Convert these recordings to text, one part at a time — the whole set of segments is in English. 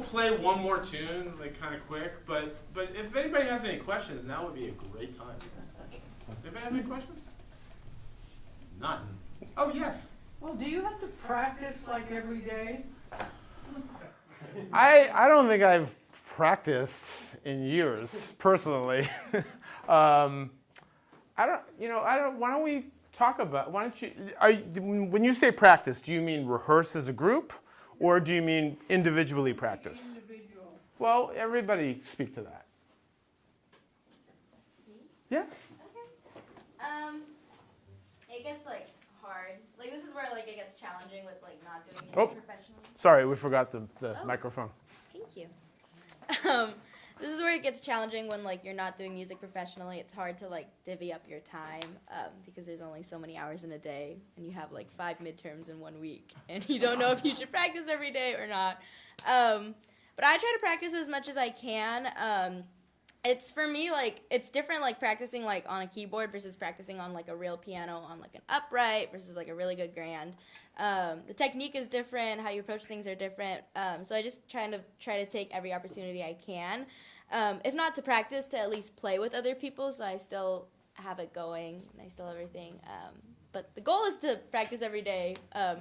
we'll play one more tune, like kind of quick. But if anybody has any questions, now would be a great time. Does anybody have any questions? None. Oh yes. Well, do you have to practice like every day? I don't think I've practiced in years personally. I don't. Why don't we talk about? Why don't you? When you say practice, do you mean rehearse as a group, or do you mean individually practice? Individual. Well, everybody speak to that. Yeah. Okay. It gets like hard. Like this is where like it gets challenging with like not doing music professionally. Sorry, we forgot the microphone. Thank you. This is where it gets challenging when like you're not doing music professionally. It's hard to like divvy up your time because there's only so many hours in a day, and you have like 5 midterms in 1 week, and you don't know if you should practice every day or not. But I try to practice as much as I can. It's for me like it's different like practicing like on a keyboard versus practicing on like a real piano on like an upright versus like a really good grand. The technique is different, how you approach things are different. So I just try to take every opportunity I can. If not to practice, to at least play with other people so I still have it going and I still have everything. But the goal is to practice every day.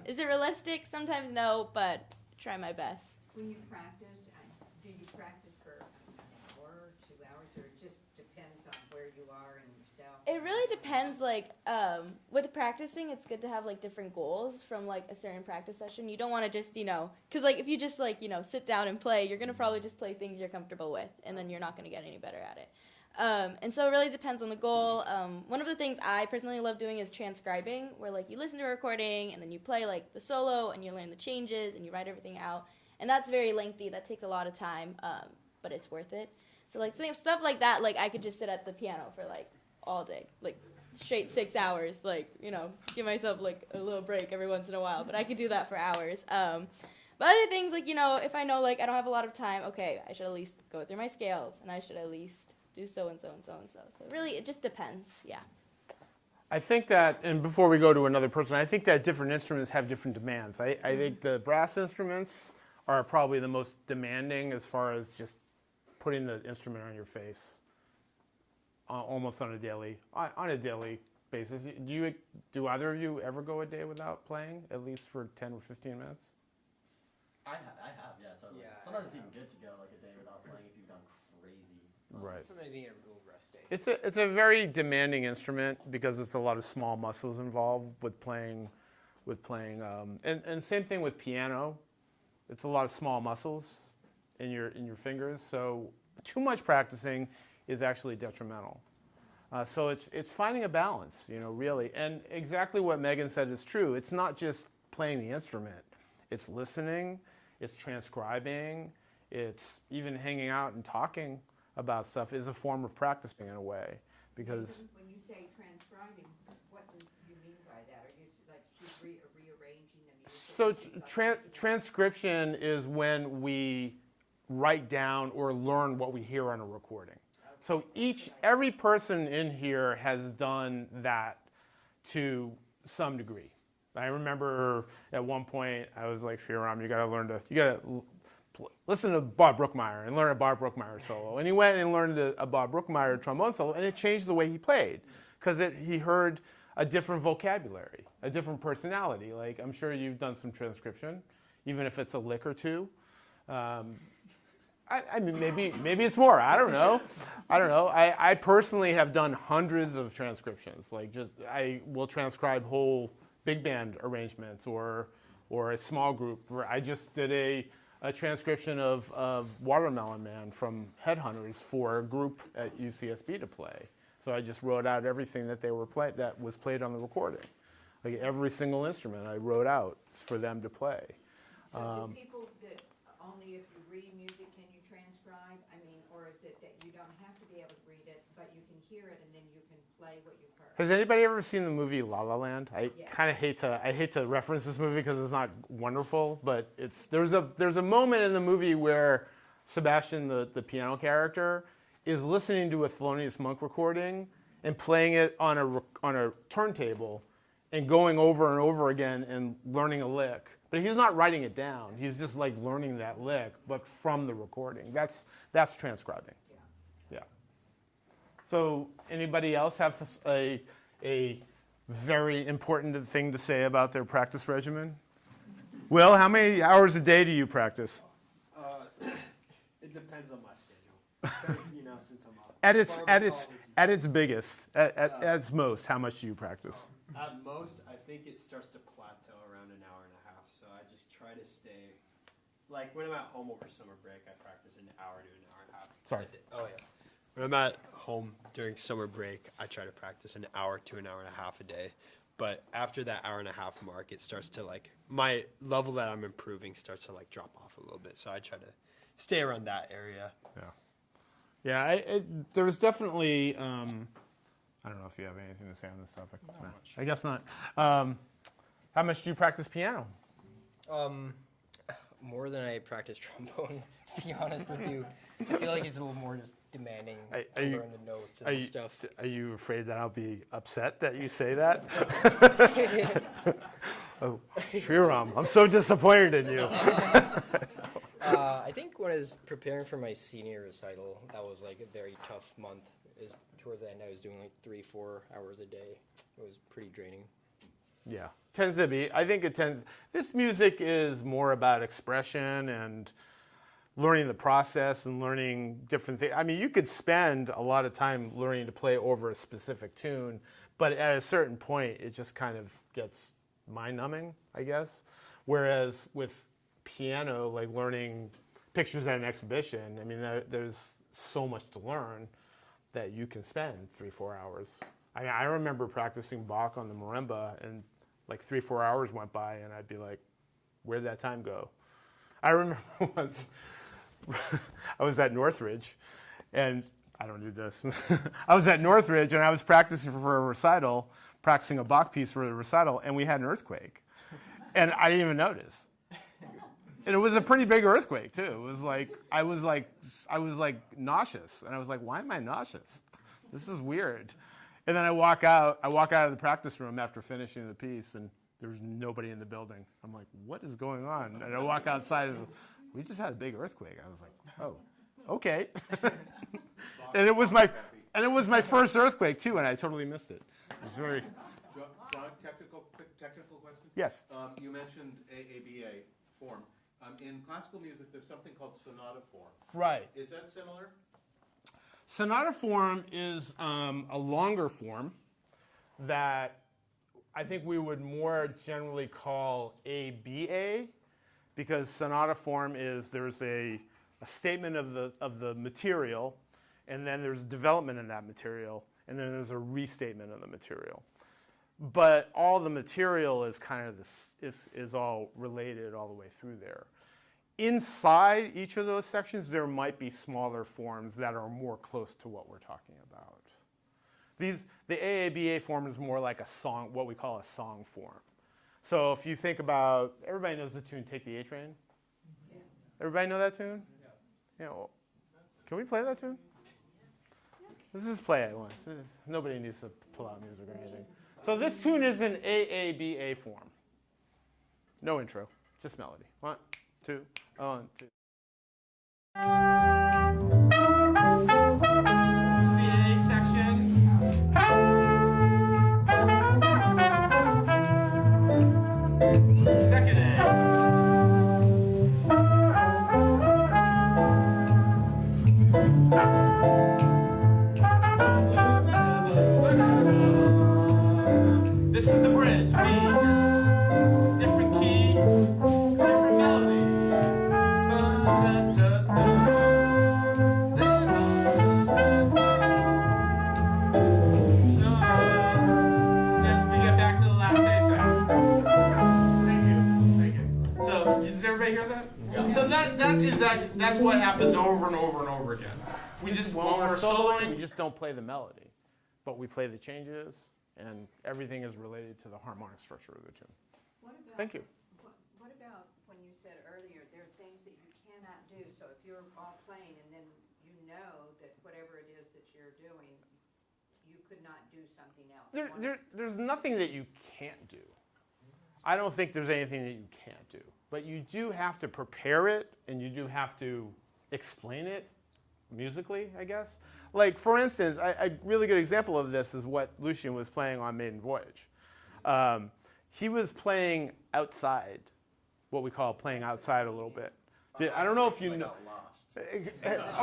Is it realistic? Sometimes no, but try my best. When you practice, do you practice for an hour or 2 hours, or it just depends on where you are and yourself? It really depends. Like with practicing, it's good to have like different goals from like a certain practice session. You don't want to just because like if you just like sit down and play, you're gonna probably just play things you're comfortable with, and then you're not gonna get any better at it. And so it really depends on the goal. One of the things I personally love doing is transcribing, where like you listen to a recording and then you play like the solo and you learn the changes and you write everything out. And that's very lengthy. That takes a lot of time, but it's worth it. So like stuff like that, like I could just sit at the piano for like all day, like straight 6 hours, like give myself like a little break every once in a while. But I could do that for hours. But other things like if I know like I don't have a lot of time, okay, I should at least go through my scales and I should at least do so and so and so and so. So really, it just depends. Yeah. I think that, and before we go to another person, I think that different instruments have different demands. I think the brass instruments are probably the most demanding as far as just putting the instrument on your face almost on a daily basis. Do either of you ever go a day without playing, at least for 10 or 15 minutes? I have, yeah, totally. Yeah, sometimes it's even good to go like a day without playing if you've gone crazy. Right. Sometimes you need a little rest day. It's a very demanding instrument because it's a lot of small muscles involved with playing, and same thing with piano. It's a lot of small muscles in your fingers, so too much practicing is actually detrimental. So it's finding a balance, really. And exactly what Megan said is true. It's not just playing the instrument. It's listening, it's transcribing, it's even hanging out and talking about stuff is a form of practicing in a way. Because when you say transcribing, what do you mean by that? Are you like just rearranging the music? So transcription is when we write down or learn what we hear on a recording. So every person in here has done that to some degree. I remember at one point I was like, Shriram, you gotta listen to Bob Brookmeyer and learn a Bob Brookmeyer solo. And he went and learned a Bob Brookmeyer trombone solo, and it changed the way he played because he heard a different vocabulary, a different personality. Like I'm sure you've done some transcription, even if it's a lick or two. I mean, maybe it's more. I don't know. I personally have done hundreds of transcriptions. Like I will transcribe whole big band arrangements or a small group. I just did a transcription of Watermelon Man from Headhunters for a group at UCSB to play. So I just wrote out everything that that was played on the recording. Like every single instrument I wrote out for them to play. So do people that only if you read music can you transcribe? I mean, or is it that you don't have to be able to read it, but you can hear it and then you can play what you've heard? Has anybody ever seen the movie La La Land? I kind of hate to reference this movie because it's not wonderful, but there's a moment in the movie where Sebastian, the piano character, is listening to a Thelonious Monk recording and playing it on a turntable and going over and over again and learning a lick. But he's not writing it down. He's just like learning that lick, but from the recording. That's transcribing. Yeah. So anybody else have a very important thing to say about their practice regimen? Will, how many hours a day do you practice? It depends on my schedule. Because, since I'm up. At its biggest, at its most, how much do you practice? At most, I think it starts to plateau around an hour and a half. So I just try to stay, like when I'm at home over summer break, I practice an hour to an hour and a half. Sorry. Oh yeah. When I'm at home during summer break, I try to practice an hour to an hour and a half a day. But after that hour and a half mark, it starts to my level that I'm improving starts to drop off a little bit. So I try to stay around that area. Yeah. There's definitely, I don't know if you have anything to say on this topic. No. I guess not. How much do you practice piano? More than I practice trombone, to be honest with you. I feel like it's a little more just demanding to learn the notes and stuff. Are you afraid that I'll be upset that you say that? Oh, Shriram, I'm so disappointed in you. I think when I was preparing for my senior recital, that was a very tough month. Towards the end, I was doing 3-4 hours a day. It was pretty draining. Yeah, tends to be. I think this music is more about expression and learning the process and learning different things. I mean, you could spend a lot of time learning to play over a specific tune, but at a certain point, it just kind of gets mind-numbing, I guess. Whereas with piano, learning pictures at an exhibition, I mean, there's so much to learn that you can spend 3-4 hours. I remember practicing Bach on the marimba, and 3-4 hours went by, and I'd be like, where'd that time go? I remember once I was at Northridge, and I don't do this. I was at Northridge, and I was practicing for a recital, practicing a Bach piece for the recital, and we had an earthquake. And I didn't even notice. And it was a pretty big earthquake, too. It was I was nauseous. And I was like, why am I nauseous? This is weird. And then I walk out of the practice room after finishing the piece, and there's nobody in the building. I'm like, what is going on? And I walk outside, and we just had a big earthquake. I was like, oh, okay. and it was my first earthquake, too, and I totally missed it. It was very... John, technical question? Yes. You mentioned AABA form. In classical music, there's something called sonata form. Right. Is that similar? Sonata form is a longer form that I think we would more generally call ABA, because sonata form is there's a statement of the material, and then there's development in that material, and then there's a restatement of the material. But all the material is kind of is all related all the way through there. Inside each of those sections, there might be smaller forms that are more close to what we're talking about. The AABA form is more like a song, what we call a song form. So if you think about, everybody knows the tune "Take the A Train"? Yeah. Everybody know that tune? Yeah. Well, can we play that tune? Let's just play it once. Nobody needs to pull out music or anything. So this tune is in AABA form. No intro, just melody. 1, 2, 1, 2. This is the A section. Second A. This is the bridge, B. Different key, different melody. Then we get back to the last A section. Thank you. So, does everybody hear that? Yeah. So that's what happens over and over and over again. When we're soloing, we just don't play the melody, but we play the changes, and everything is related to the harmonic structure of the tune. Thank you. What about when you said earlier, there are things that you cannot do, so if you're all playing and then you know that whatever it is that you're doing, you you could not do something else? There's nothing that you can't do. I don't think there's anything that you can't do. But you do have to prepare it, and you do have to explain it musically, I guess. Like, for instance, a really good example of this is what Lucien was playing on Maiden Voyage. He was playing outside, what we call playing outside a little bit. I don't know if you know.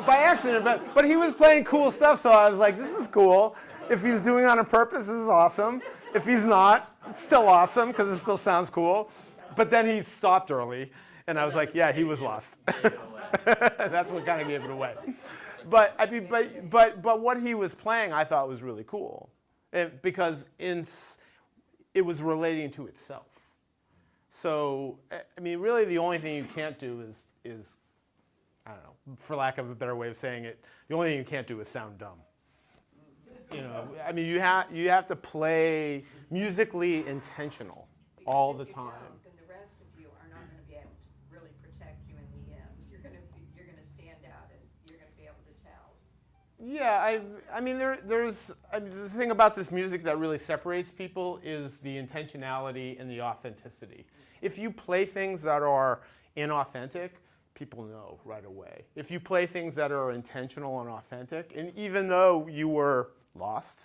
By accident, but he was playing cool stuff, so I was like, this is cool. If he's doing it on purpose, this is awesome. If he's not, it's still awesome because it still sounds cool. But then he stopped early, and I was like, yeah, he was lost. That's what kind of gave it away. But I mean, but what he was playing, I thought was really cool, because it was relating to itself. So I mean, really, the only thing you can't do is I don't know, for lack of a better way of saying it, the only thing you can't do is sound dumb. You know, I mean, you have to play musically intentional all the time. Then the rest of you are not going to be able to really protect you in the end. You're going to stand out, and you're going to be able to tell. Yeah, I mean, the thing about this music that really separates people is the intentionality and the authenticity. If you play things that are inauthentic, people know right away. If you play things that are intentional and authentic, and even though you were lost,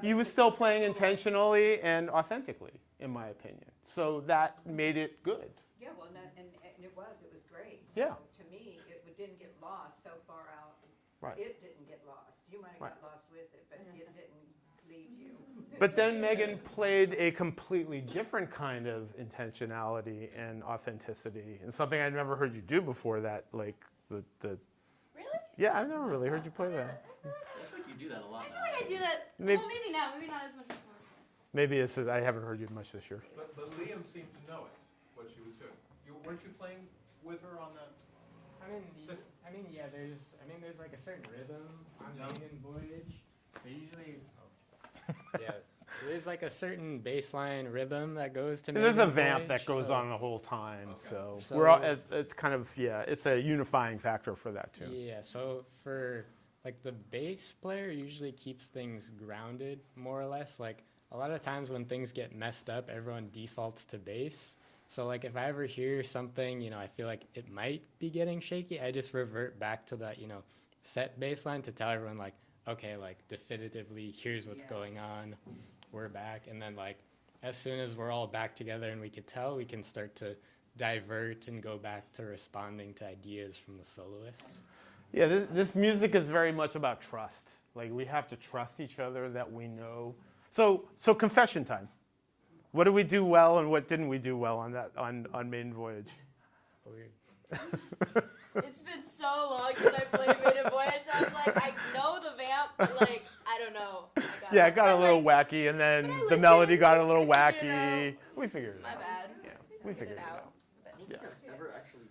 you were still playing intentionally and authentically, in my opinion. So that made it good. Yeah, well, and it was great. So Yeah. To me, it didn't get lost so far out. Right. It didn't get lost. You might have got lost with it, but it didn't leave you. But then Megan played a completely different kind of intentionality and authenticity, and something I'd never heard you do before. That, like the. Really? Yeah, I've never really heard you play that. I feel like you do that a lot. I feel like I do that. Maybe- Well, maybe now. Maybe not as much before. Maybe it's I haven't heard you much this year. But Liam seemed to know it, what she was doing. Weren't you playing with her on that? Yeah. There's like a certain rhythm on Maiden Voyage. So usually, yeah. So there's like a certain baseline rhythm that goes to. There's a Maiden vamp Voyage, that goes so- on the whole time, So- so we're all, it's kind of it's a unifying factor for that too. Yeah. So for like the bass player usually keeps things grounded more or less. Like a lot of times when things get messed up, everyone defaults to bass. So like if I ever hear something, I feel like it might be getting shaky, I just revert back to that, set bass line to tell everyone like, okay, like definitively here's what's going on. We're back. And then like as soon as we're all back together and we can tell, we can start to divert and go back to responding to ideas from the soloists. Yeah, this music is very much about trust. Like we have to trust each other that we know. So confession time. What did we do well and what didn't we do well on Maiden Voyage? Weird. It's been so long since I played Maiden Voyage, so I was like, I know the vamp, but like, I don't know. It got a little wacky, and then the melody got a little I figured it wacky. out. We figured it My out. bad. Yeah, we figured it out. I don't think I've ever actually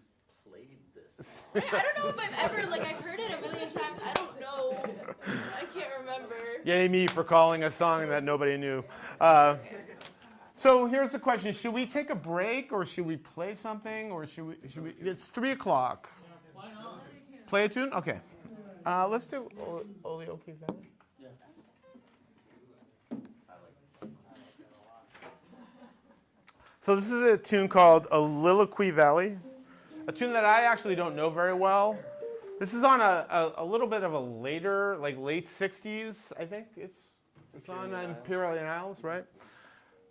played this. I don't know if I've ever, like, I've heard it a million times. I don't know. I can't remember. Yay me for calling a song that nobody knew. So here's the question: should we take a break, or should we play something, or should we? It's 3:00. Play a tune? Okay. Let's do Olioki Valley. Yeah. So this is a tune called Oliloquy Valley, a tune that I actually don't know very well. This is on a little bit of a later, like late 60s, I think. It's on Imperial Isles, right?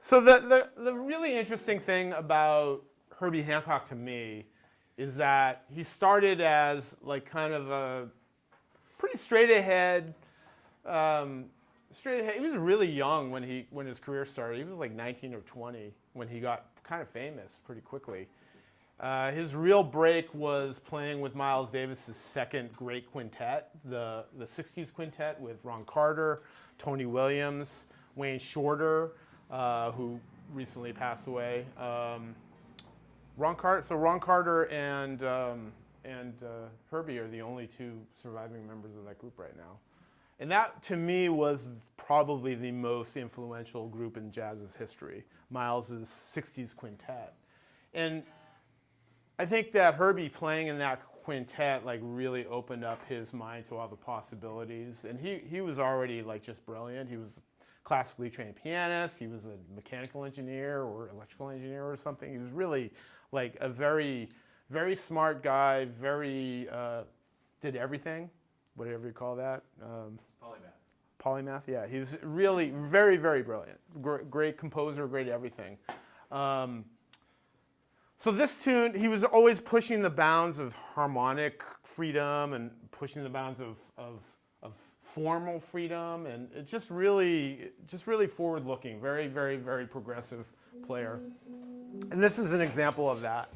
So the really interesting thing about Herbie Hancock to me is that he started as like kind of a pretty straight ahead. He was really young when his career started. He was like 19 or 20 when he got kind of famous pretty quickly. His real break was playing with Miles Davis's second great quintet, the 60s quintet with Ron Carter, Tony Williams, Wayne Shorter, who recently passed away. Ron Carter and Herbie are the only two surviving members of that group right now. And that, to me, was probably the most influential group in jazz's history, Miles's 60s quintet. And I think that Herbie playing in that quintet like really opened up his mind to all the possibilities. And he was already like just brilliant. He was a classically trained pianist. He was a mechanical engineer or electrical engineer or something. He was really like a very, very smart guy, very, did everything, whatever you call that. Polymath, yeah. He was really very, very brilliant. Great composer, great everything. So this tune, he was always pushing the bounds of harmonic freedom and pushing the bounds of formal freedom, and it just really forward-looking, very, very, very progressive player. And this is an example of that.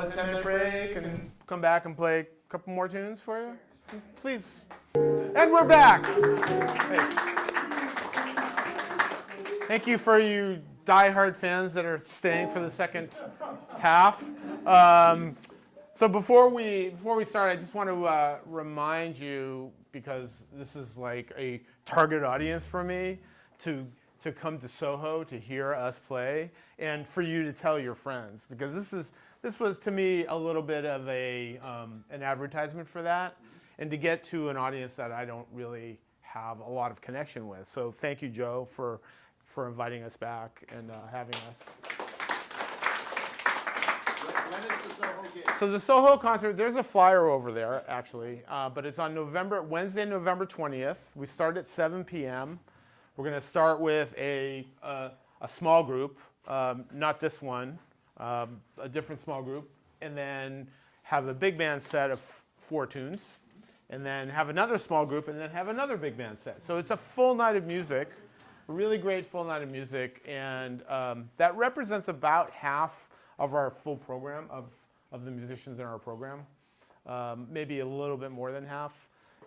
a 10-minute break and come back and play a couple more tunes for you? Please. And we're back. Hey. Thank you for you diehard fans that are staying for the second half. So before we start, I just want to remind you, because this is like a target audience for me, to come to Soho to hear us play, and for you to tell your friends, because this was to me a little bit of an advertisement for that, and to get to an audience that I don't really have a lot of connection with. So thank you, Joe, for inviting us back and having us. When is the Soho gig? So the Soho concert, there's a flyer over there, actually, but it's on Wednesday, November 20th. We start at 7 p.m. We're going to start with a small group, not this one, a different small group, and then have a big band set of 4 tunes, and then have another small group, and then have another big band set. So it's a full night of music, a really great full night of music, and that represents about half of our full program, of the musicians in our program, maybe a little bit more than half.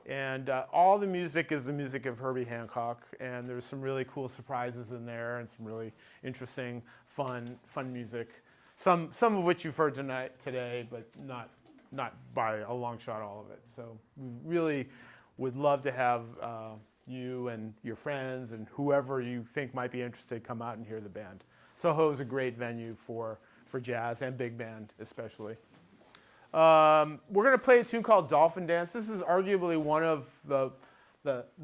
And all the music is the music of Herbie Hancock, and there's some really cool surprises in there, and some really interesting, fun music. Some of which you've heard today, but not by a long shot all of it. So we really would love to have you and your friends and whoever you think might be interested come out and hear the band. Soho is a great venue for jazz and big band especially. We're going to play a tune called Dolphin Dance. This is arguably one of the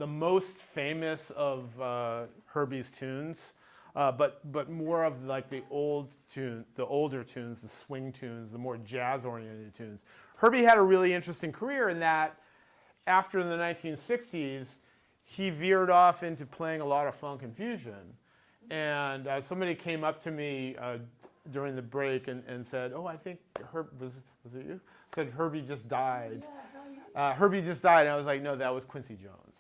most famous of Herbie's tunes, but more of like the older tunes, the swing tunes, the more jazz-oriented tunes. Herbie had a really interesting career in that after the 1960s, he veered off into playing a lot of funk and fusion. And somebody came up to me during the break and said, "Oh, I think was it you?" Said Herbie just died. Herbie just died, and I was like, "No, that was Quincy Jones."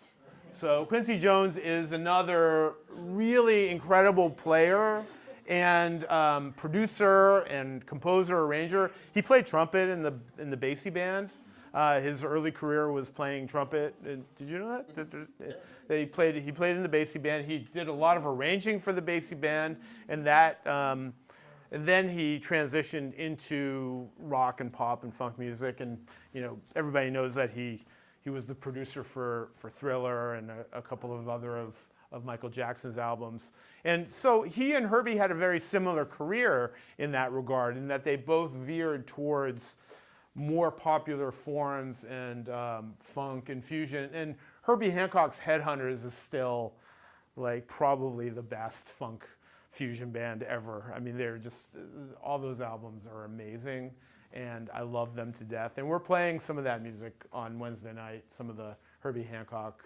So Quincy Jones is another really incredible player and producer and composer, arranger. He played trumpet in the Basie band. His early career was playing trumpet. Did you know that? He played in the Basie band. He did a lot of arranging for the Basie band, and then he transitioned into rock and pop and funk music. And everybody knows that he was the producer for Thriller and a couple of other of Michael Jackson's albums. And so he and Herbie had a very similar career in that regard, in that they both veered towards more popular forms and funk and fusion. And Herbie Hancock's Headhunters is still like probably the best funk fusion band ever. I mean, they're just, all those albums are amazing, and I love them to death. And we're playing some of that music on Wednesday night, some of the Herbie Hancock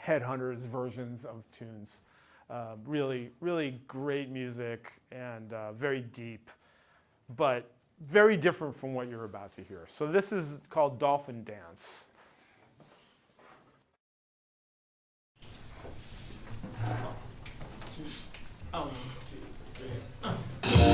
Headhunters versions of tunes. Really, really great music, and very deep, but very different from what you're about to hear. So this is called Dolphin Dance. Oh, 1, 2, 3.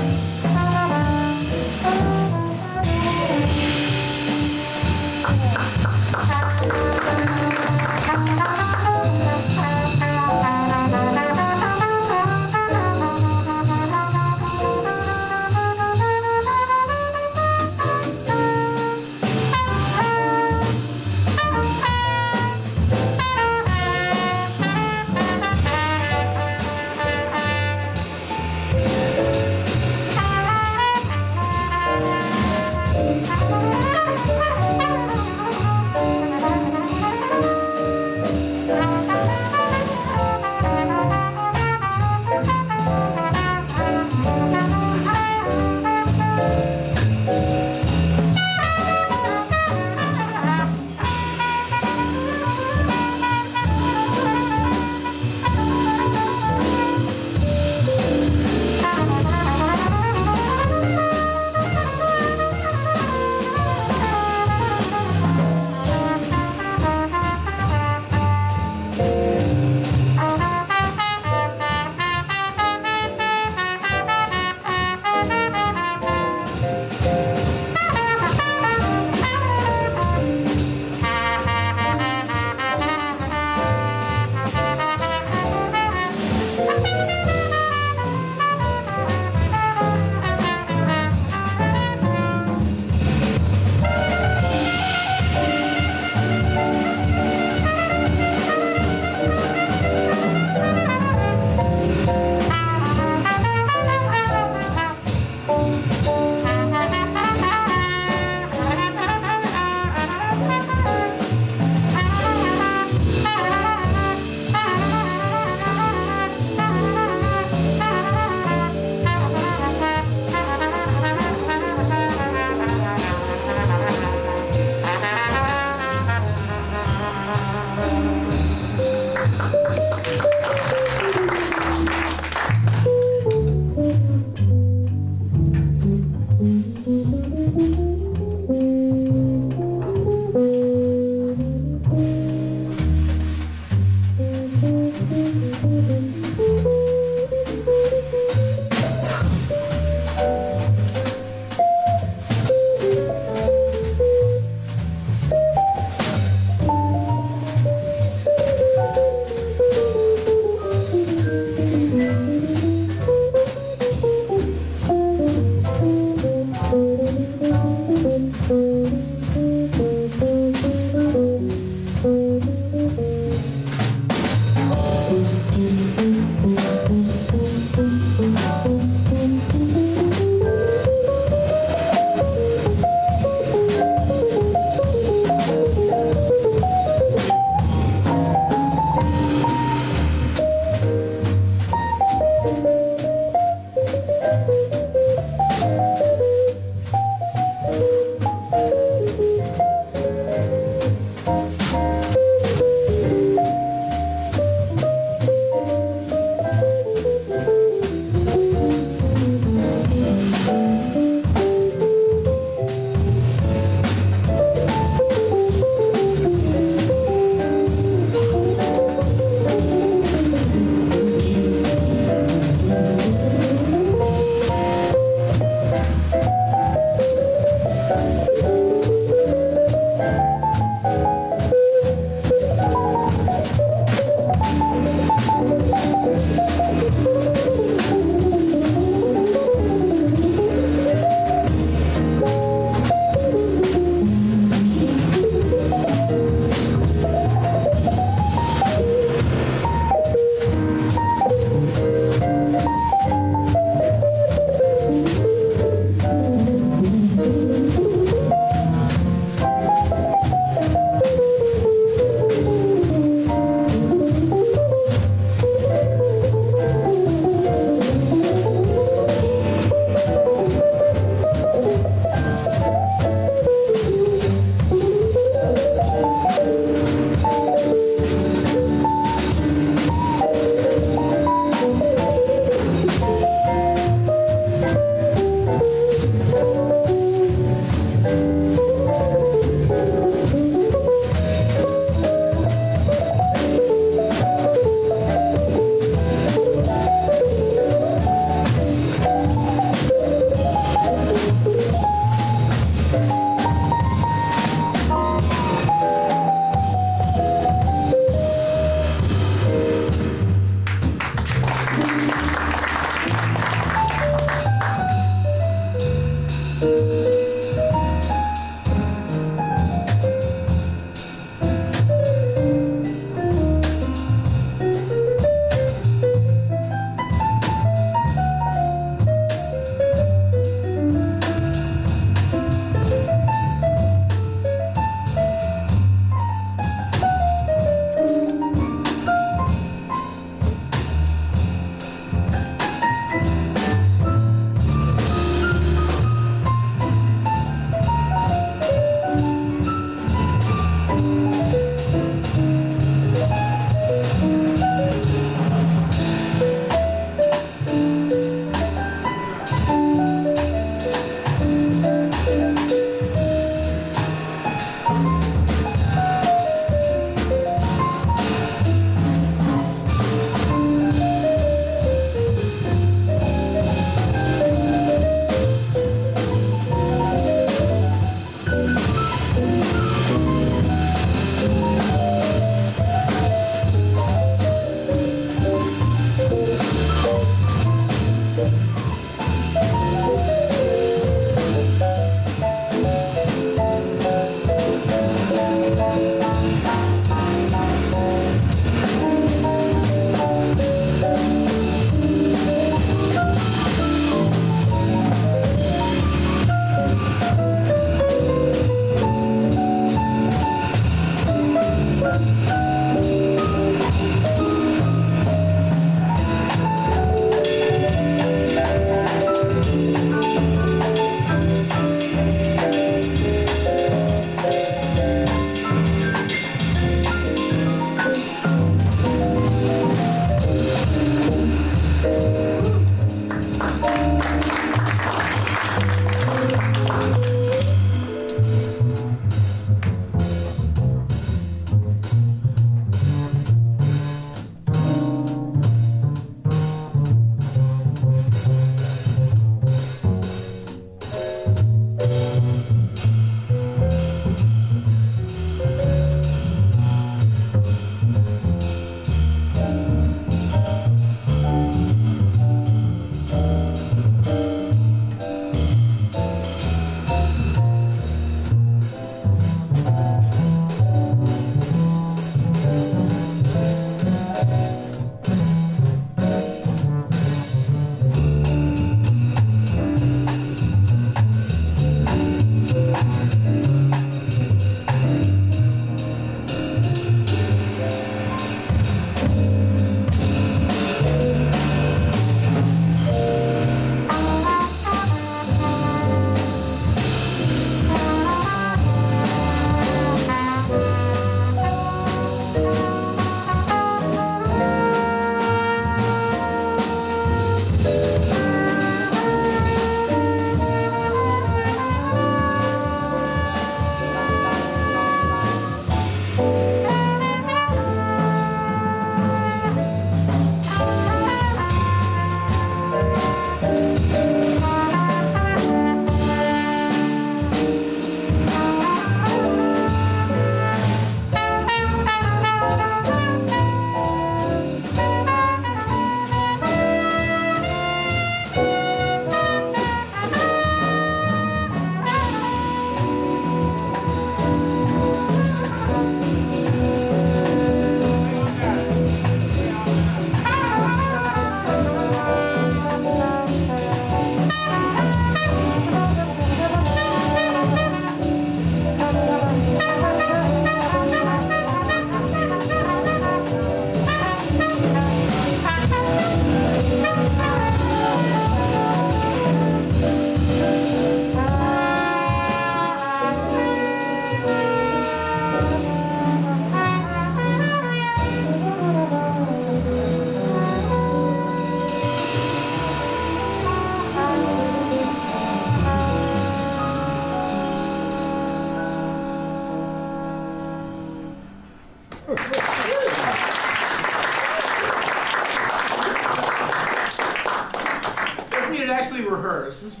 actually rehearsed.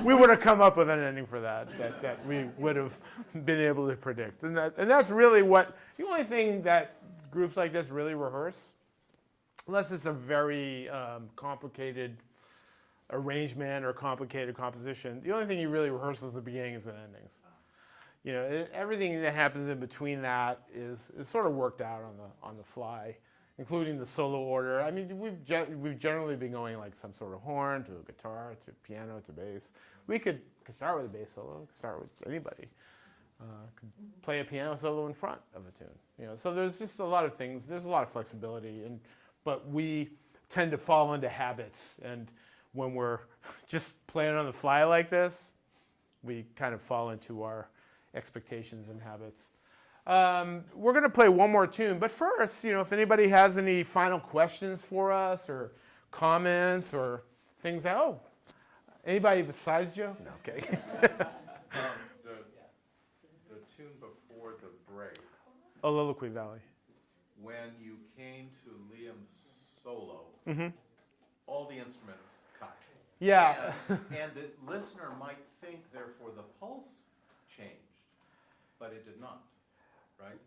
We would have come up with an ending for that we would have been able to predict. And that's really the only thing that groups like this really rehearse, unless it's a very complicated arrangement or complicated composition, the only thing you really rehearse is the beginnings and endings. You know, everything that happens in between that is sort of worked out on the fly, including the solo order. I mean, we've generally been going like some sort of horn to a guitar to piano to bass. We could start with a bass solo, could start with anybody. Could play a piano solo in front of a tune. You know, so there's just a lot of things. There's a lot of flexibility, but we tend to fall into habits, and when we're just playing on the fly like this, we kind of fall into our expectations and habits. We're going to play one more tune, but first, you know, if anybody has any final questions for us or comments or things that, anybody besides Joe? No, okay. The tune before the break, Soliloquy Valley. when you came to Liam's solo, Mm-hmm. all the instruments cut. Yeah. And the listener might think, therefore, the pulse changed, but it did not, right?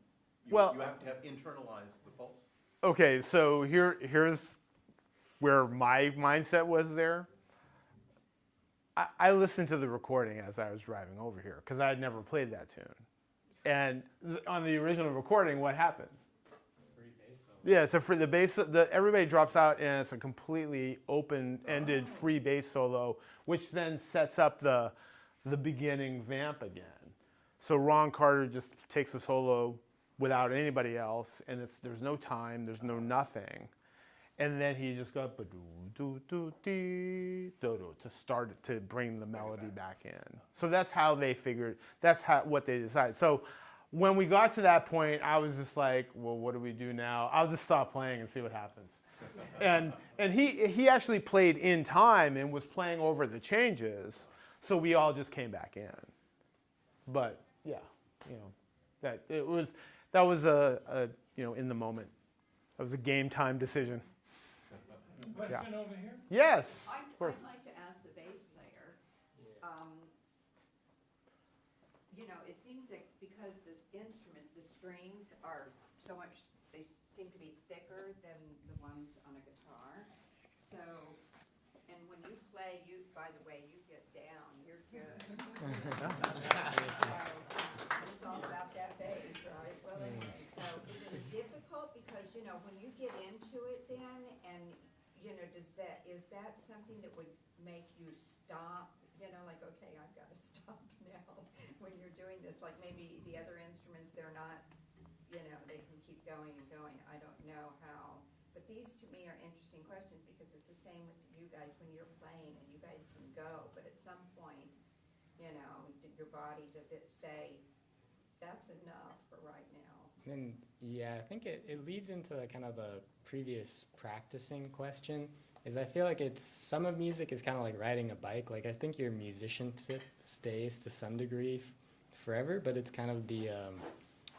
You have to have internalized the pulse. Okay, so here's where my mindset was there. I listened to the recording as I was driving over here because I had never played that tune. And on the original recording, what happens? Free bass solo. Yeah, so for the bass, everybody drops out and it's a completely open-ended free bass solo, which then sets up the beginning vamp again. So Ron Carter just takes a solo without anybody else, and there's no time, there's no nothing. And then he just got to start to bring the melody back in. So that's how they figured. That's what they decided. So when we got to that point, I was just like, well, what do we do now? I'll just stop playing and see what happens. and he actually played in time and was playing over the changes. So we all just came back in. But yeah, you know, that was a you know, in the moment. That was a game time decision. Question over here? Yes, of course. I'd like to ask the bass player, you know, it seems like because the instruments, the strings are so much, they seem to be thicker than the ones on a guitar. So, and when you play, by the way, you get down, you're good. It's all about that bass, right? Well, anyway, so is it difficult because, you know, when you get into it then, and you know, is that something that would make you stop, you know, like, okay, I've got to stop now when you're doing this, like maybe the other instruments, they're not, you know, they can keep going and going. I don't know how, but these to me are interesting questions because it's the same with you guys when you're playing and you guys can go, but at some point, you know, your body, does it say, that's enough for right now? And yeah, I think it leads into kind of the previous practicing question, is I feel like some of music is kind of like riding a bike. Like I think your musicianship stays to some degree forever, but it's kind of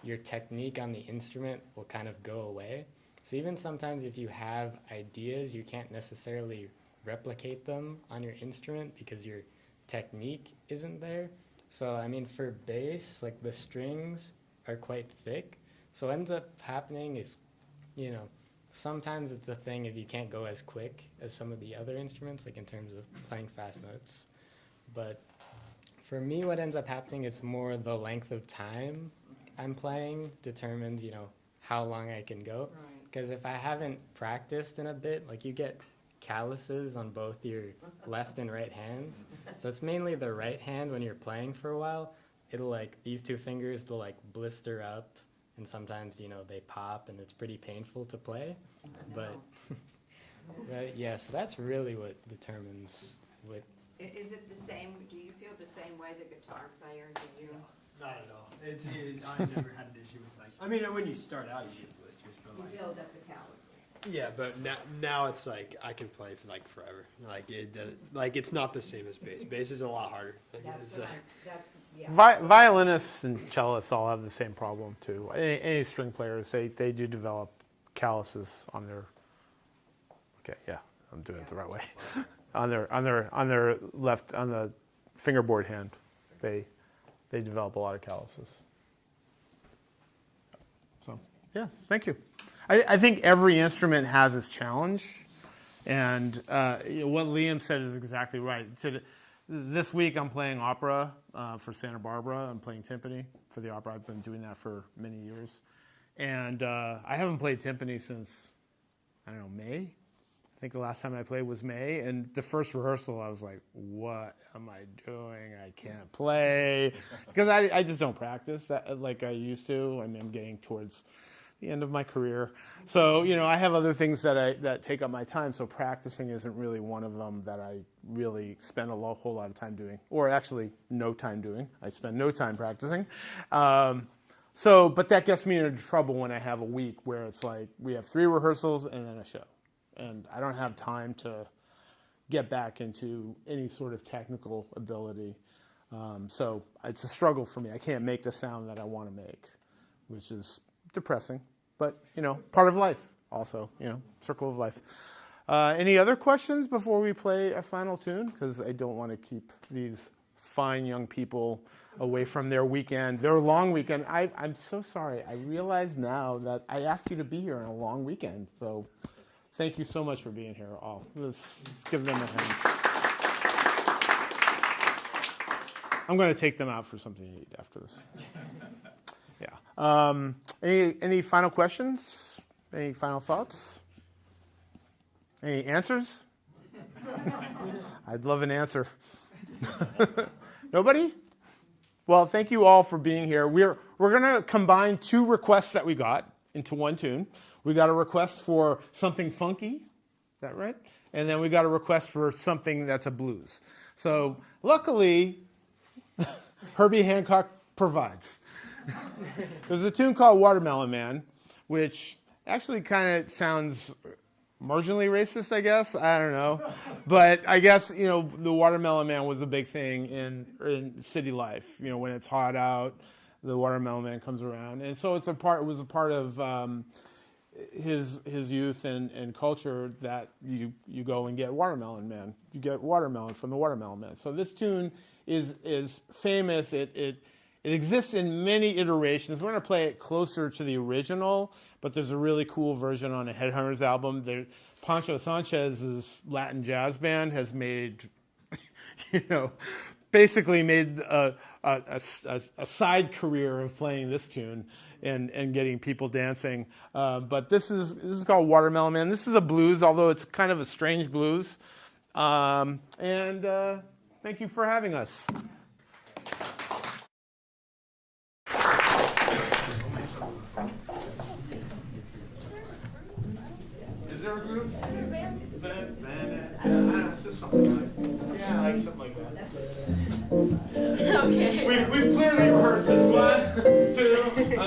your technique on the instrument will kind of go away. So even sometimes if you have ideas, you can't necessarily replicate them on your instrument because your technique isn't there. So I mean, for bass, like the strings are quite thick. So what ends up happening is, you know, sometimes it's a thing if you can't go as quick as some of the other instruments, like in terms of playing fast notes. But for me, what ends up happening is more the length of time I'm playing determines, you know, how long I can go. Because if I haven't practiced in a bit, like you get calluses on both your left and right hands. So it's mainly the right hand when you're playing for a while. It'll like, these two fingers, they'll like blister up. And sometimes, you know, they pop and it's pretty painful to play. But yeah, so that's really what determines what. Is it the same, do you feel the same way the guitar player, do you? Not at all. I've never had an issue with like. I mean, when you start out, you get blisters, but You like. build up the calluses. Yeah, but now it's like I can play for like forever. Like it's not the same as bass. Bass is a lot harder. Violinists and cellists all have the same problem too. Any string players, they do develop calluses on their. Okay, yeah, I'm doing it the right way. on their left, on the fingerboard hand, they develop a lot of calluses. So yeah, thank you. I think every instrument has its challenge, and what Liam said is exactly right. So this week I'm playing opera for Santa Barbara. I'm playing timpani for the opera. I've been doing that for many years, and I haven't played timpani since, I don't know, May. I think the last time I played was May, and the first rehearsal I was like, what am I doing? I can't play, because I just don't practice that like I used to. I mean, I'm getting towards the end of my career. So, I have other things that take up my time, so practicing isn't really one of them that I really spend a whole lot of time doing, or actually no time doing. I spend no time practicing. But that gets me into trouble when I have a week where it's like we have 3 rehearsals and then a show. And I don't have time to get back into any sort of technical ability. So it's a struggle for me. I can't make the sound that I want to make, which is depressing. But, part of life also, circle of life. Any other questions before we play a final tune? Because I don't want to keep these fine young people away from their weekend, their long weekend. I'm so sorry. I realize now that I asked you to be here on a long weekend. So thank you so much for being here, all. Let's give them a hand. I'm going to take them out for something to eat after this. Yeah. Any final questions? Any final thoughts? Any answers? I'd love an answer. Nobody? Well, thank you all for being here. We're going to combine 2 requests that we got into one tune. We got a request for something funky, is that right? And then we got a request for something that's a blues. So luckily, Herbie Hancock provides. There's a tune called Watermelon Man, which actually kind of sounds marginally racist, I guess. I don't know. But I guess, the Watermelon Man was a big thing in city life. When it's hot out, the Watermelon Man comes around. And so it was a part of his youth and culture that you go and get Watermelon Man. You get watermelon from the Watermelon Man. So this tune is famous. It exists in many iterations. We're going to play it closer to the original, but there's a really cool version on a Headhunters album. Pancho Sanchez's Latin jazz band has made, basically made a side career of playing this tune and getting people dancing. But this is called Watermelon Man. This is a blues, although it's kind of a strange blues. And thank you for having us. Is there a groove? It's just something like something like that. Okay. We've clearly rehearsed this. 1, 2, 2.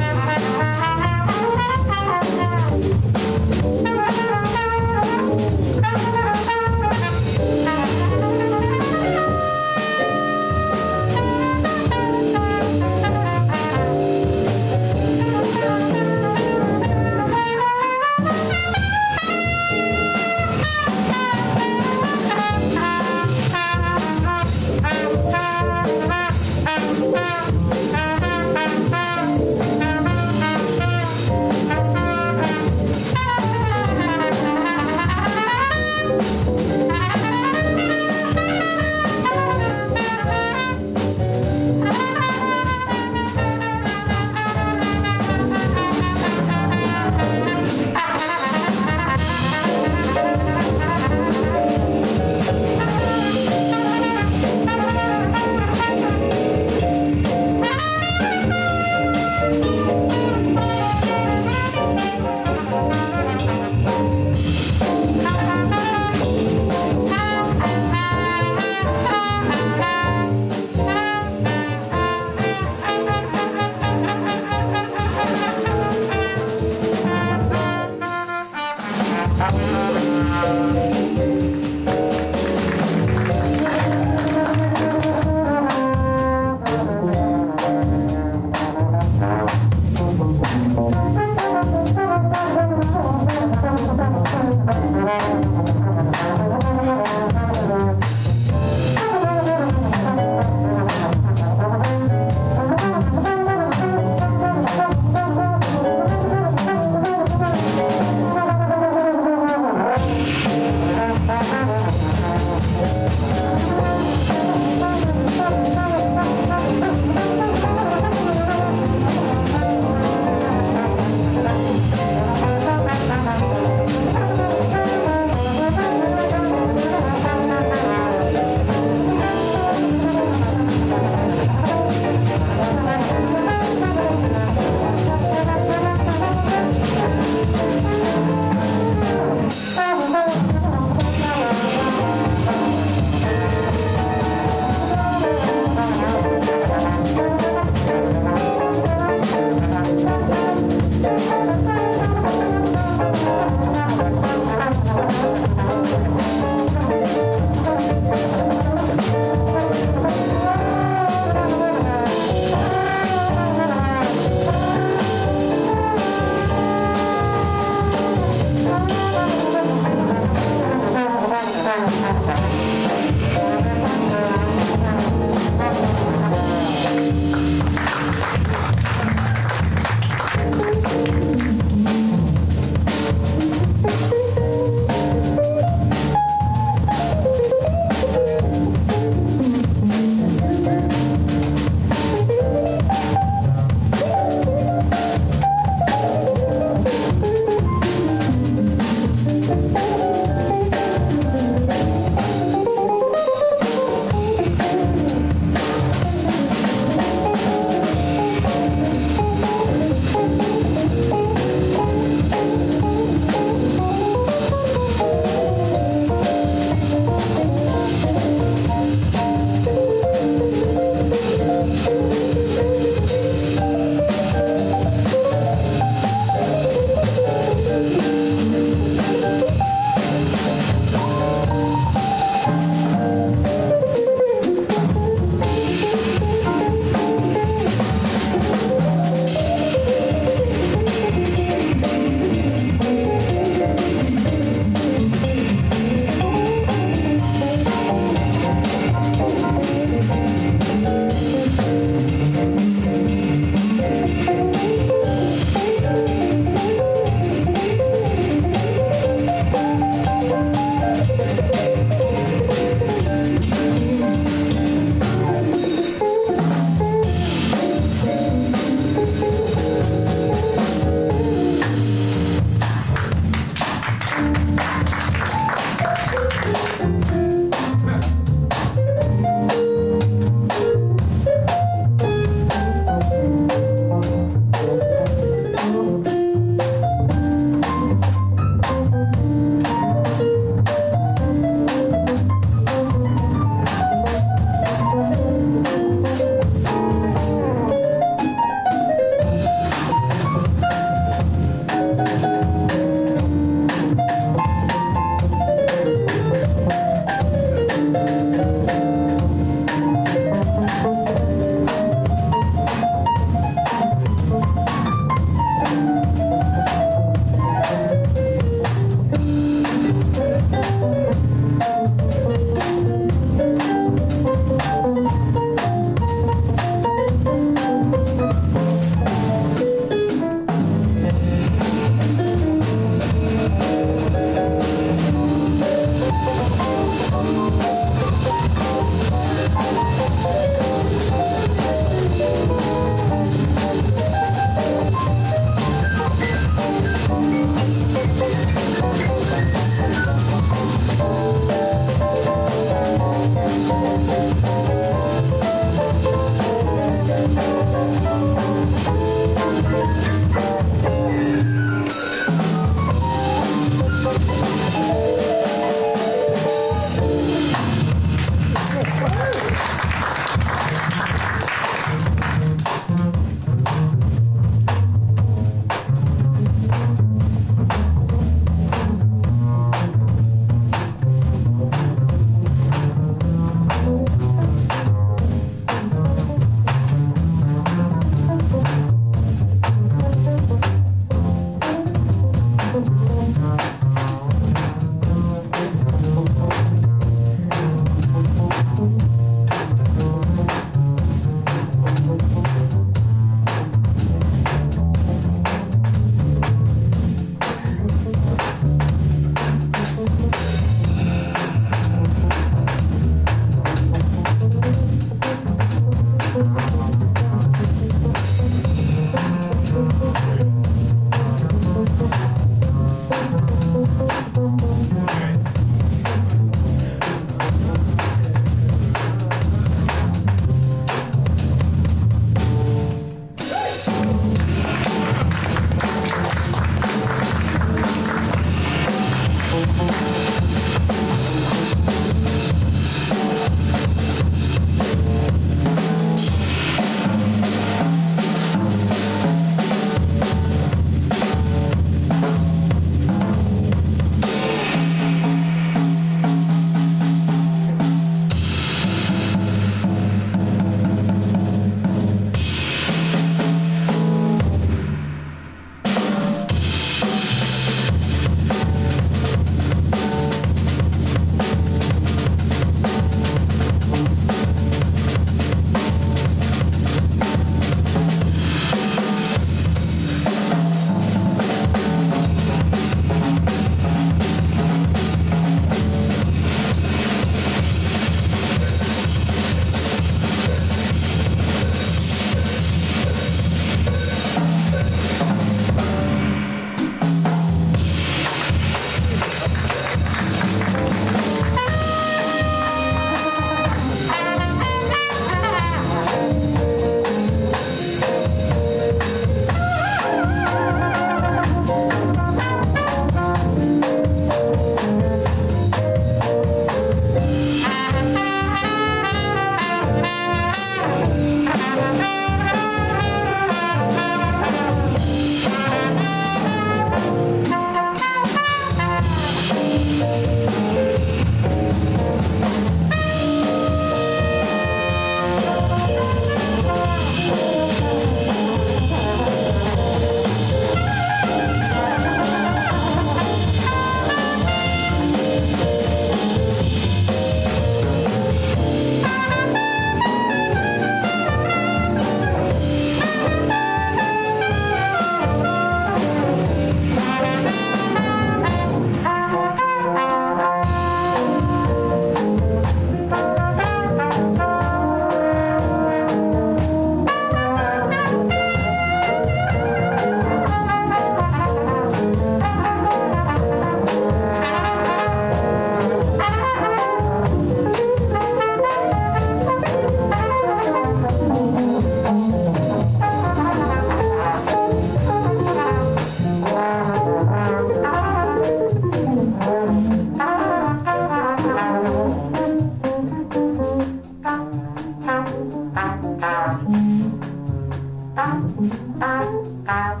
Well,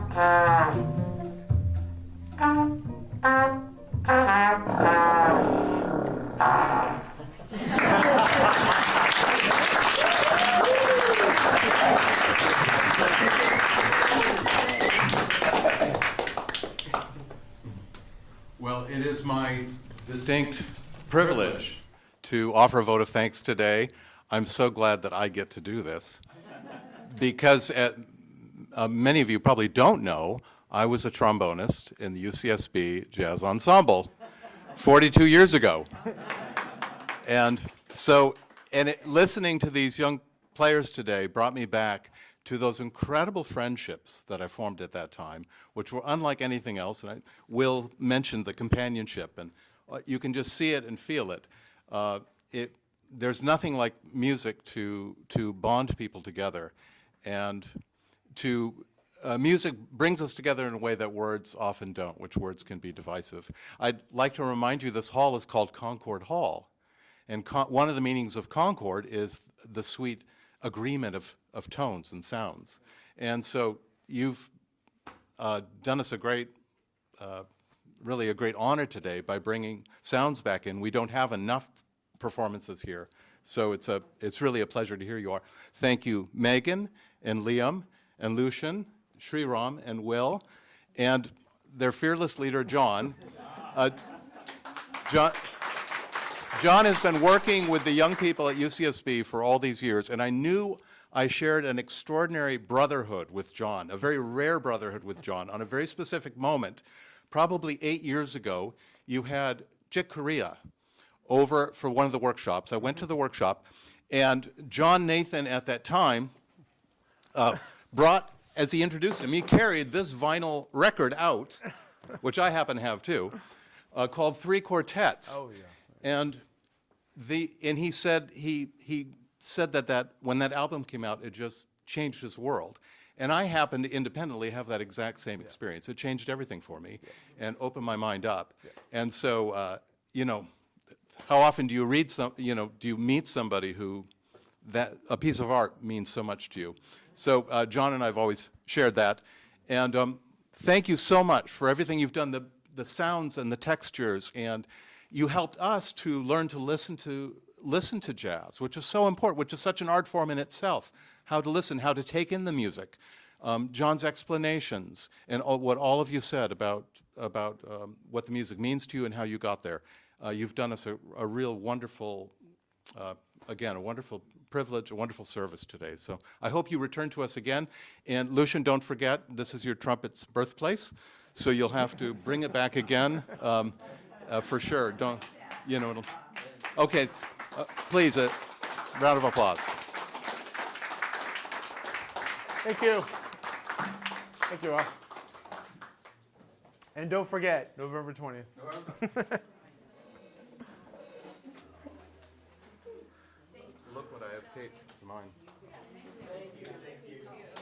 it is my distinct privilege to offer a vote of thanks today. I'm so glad that I get to do this because many of you probably don't know, I was a trombonist in the UCSB Jazz Ensemble 42 years ago. And so, listening to these young players today brought me back to those incredible friendships that I formed at that time, which were unlike anything else. And Will mentioned the companionship, and you can just see it and feel it. There's nothing like music to bond people together, and music brings us together in a way that words often don't, which words can be divisive. I'd like to remind you this hall is called Concord Hall, and one of the meanings of concord is the sweet agreement of tones and sounds. And so you've done us a great, really a great honor today by bringing sounds back in. We don't have enough performances here, so it's really a pleasure to hear you are. Thank you, Megan and Liam and Lucian, Sriram and Will, and their fearless leader, John. John has been working with the young people at UCSB for all these years, and I knew I shared an extraordinary brotherhood with John, a very rare brotherhood with John, on a very specific moment. Probably 8 years ago, you had Chick Corea over for one of the workshops. I went to the workshop, and John Nathan at that time brought, as he introduced him, he carried this vinyl record out, which I happen to have too, called Three Quartets. Oh, yeah. And he said that when that album came out, it just changed his world. And I happened to independently have that exact same experience. It changed everything for me and opened my mind up. And so, how often do you read do you meet somebody who a piece of art means so much to you? So John and I have always shared that. And thank you so much for everything you've done, the sounds and the textures, and you helped us to learn to listen to jazz, which is so important, which is such an art form in itself. How to listen, how to take in the music. John's explanations, and what all of you said about what the music means to you and how you got there. You've done us a real wonderful, again, a wonderful privilege, a wonderful service today. So I hope you return to us again. And Lucian, don't forget, this is your trumpet's birthplace, so you'll have to bring it back again. For sure, okay, please, a round of applause. Thank you. Thank you all. And don't forget, November 20th. Look what I have taped for mine.